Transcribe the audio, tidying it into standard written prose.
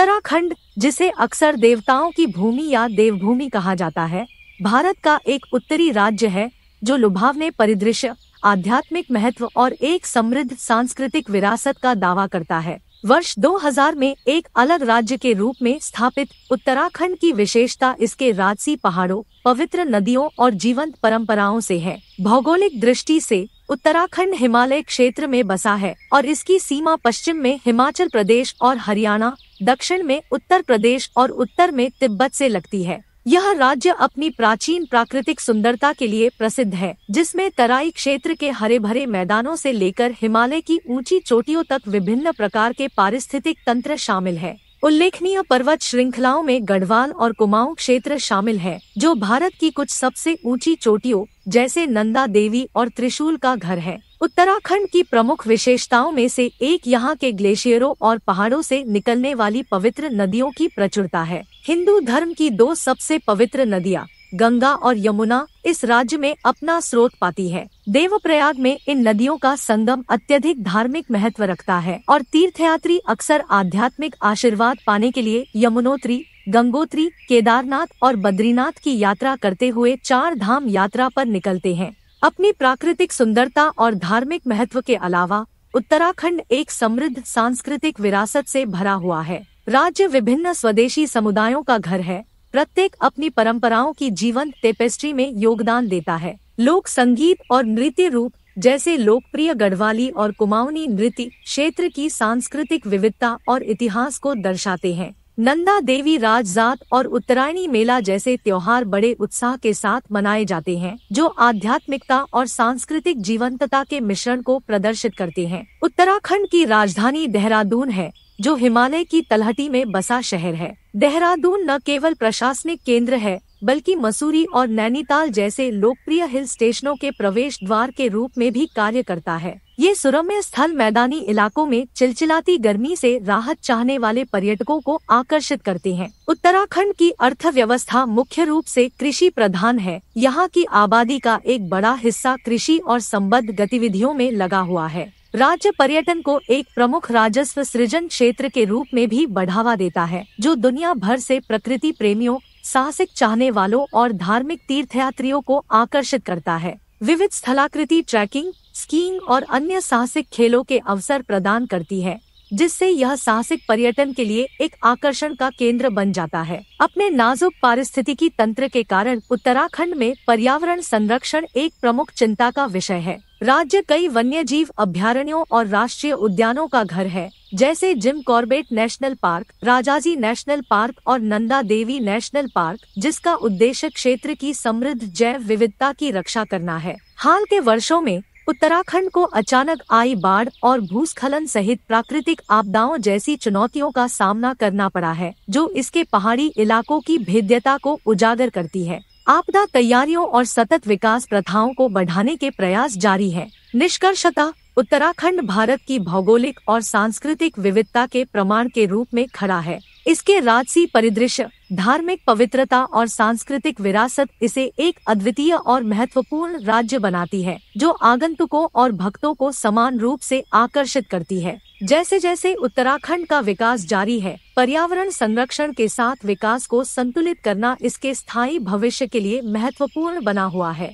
उत्तराखंड, जिसे अक्सर देवताओं की भूमि या देवभूमि कहा जाता है, भारत का एक उत्तरी राज्य है जो लुभावने परिदृश्य, आध्यात्मिक महत्व और एक समृद्ध सांस्कृतिक विरासत का दावा करता है। वर्ष 2000 में एक अलग राज्य के रूप में स्थापित उत्तराखंड की विशेषता इसके राजसी पहाड़ों, पवित्र नदियों और जीवंत परंपराओं से है। भौगोलिक दृष्टि से उत्तराखंड हिमालय क्षेत्र में बसा है और इसकी सीमा पश्चिम में हिमाचल प्रदेश और हरियाणा, दक्षिण में उत्तर प्रदेश और उत्तर में तिब्बत से लगती है। यह राज्य अपनी प्राचीन प्राकृतिक सुंदरता के लिए प्रसिद्ध है, जिसमें तराई क्षेत्र के हरे भरे मैदानों से लेकर हिमालय की ऊंची चोटियों तक विभिन्न प्रकार के पारिस्थितिक तंत्र शामिल है। उल्लेखनीय पर्वत श्रृंखलाओं में गढ़वाल और कुमाऊं क्षेत्र शामिल है, जो भारत की कुछ सबसे ऊंची चोटियों जैसे नंदा देवी और त्रिशूल का घर है। उत्तराखंड की प्रमुख विशेषताओं में से एक यहाँ के ग्लेशियरों और पहाड़ों से निकलने वाली पवित्र नदियों की प्रचुरता है। हिंदू धर्म की दो सबसे पवित्र नदियाँ गंगा और यमुना इस राज्य में अपना स्रोत पाती है। देवप्रयाग में इन नदियों का संगम अत्यधिक धार्मिक महत्व रखता है और तीर्थयात्री अक्सर आध्यात्मिक आशीर्वाद पाने के लिए यमुनोत्री, गंगोत्री, केदारनाथ और बद्रीनाथ की यात्रा करते हुए 4 धाम यात्रा पर निकलते हैं। अपनी प्राकृतिक सुंदरता और धार्मिक महत्व के अलावा उत्तराखंड एक समृद्ध सांस्कृतिक विरासत से भरा हुआ है। राज्य विभिन्न स्वदेशी समुदायों का घर है, प्रत्येक अपनी परंपराओं की जीवंत टेपेस्ट्री में योगदान देता है। लोक संगीत और नृत्य रूप जैसे लोकप्रिय गढ़वाली और कुमाऊनी नृत्य क्षेत्र की सांस्कृतिक विविधता और इतिहास को दर्शाते हैं। नंदा देवी राजजात और उत्तरायणी मेला जैसे त्योहार बड़े उत्साह के साथ मनाए जाते हैं, जो आध्यात्मिकता और सांस्कृतिक जीवंतता के मिश्रण को प्रदर्शित करते हैं। उत्तराखंड की राजधानी देहरादून है, जो हिमालय की तलहटी में बसा शहर है। देहरादून न केवल प्रशासनिक केंद्र है, बल्कि मसूरी और नैनीताल जैसे लोकप्रिय हिल स्टेशनों के प्रवेश द्वार के रूप में भी कार्य करता है। ये सुरम्य स्थल मैदानी इलाकों में चिलचिलाती गर्मी से राहत चाहने वाले पर्यटकों को आकर्षित करते हैं। उत्तराखंड की अर्थव्यवस्था मुख्य रूप से कृषि प्रधान है। यहाँ की आबादी का एक बड़ा हिस्सा कृषि और संबद्ध गतिविधियों में लगा हुआ है। राज्य पर्यटन को एक प्रमुख राजस्व सृजन क्षेत्र के रूप में भी बढ़ावा देता है, जो दुनिया भर से प्रकृति प्रेमियों, साहसिक चाहने वालों और धार्मिक तीर्थयात्रियों को आकर्षित करता है। विविध स्थलाकृति ट्रैकिंग, स्कीइंग और अन्य साहसिक खेलों के अवसर प्रदान करती है, जिससे यह साहसिक पर्यटन के लिए एक आकर्षण का केंद्र बन जाता है। अपने नाजुक पारिस्थितिकी तंत्र के कारण उत्तराखंड में पर्यावरण संरक्षण एक प्रमुख चिंता का विषय है। राज्य कई वन्यजीव अभयारण्यों और राष्ट्रीय उद्यानों का घर है, जैसे Jim Corbett national park, Rajaji national park और नंदा देवी नेशनल पार्क, जिसका उद्देश्य क्षेत्र की समृद्ध जैव विविधता की रक्षा करना है। हाल के वर्षों में उत्तराखंड को अचानक आई बाढ़ और भूस्खलन सहित प्राकृतिक आपदाओं जैसी चुनौतियों का सामना करना पड़ा है, जो इसके पहाड़ी इलाकों की भेद्यता को उजागर करती है। आपदा तैयारियों और सतत विकास प्रथाओं को बढ़ाने के प्रयास जारी है। निष्कर्षतः उत्तराखंड भारत की भौगोलिक और सांस्कृतिक विविधता के प्रमाण के रूप में खड़ा है। इसके राजसी परिदृश्य, धार्मिक पवित्रता और सांस्कृतिक विरासत इसे एक अद्वितीय और महत्वपूर्ण राज्य बनाती है, जो आगंतुकों और भक्तों को समान रूप से आकर्षित करती है। जैसे जैसे उत्तराखंड का विकास जारी है, पर्यावरण संरक्षण के साथ विकास को संतुलित करना इसके स्थायी भविष्य के लिए महत्वपूर्ण बना हुआ है।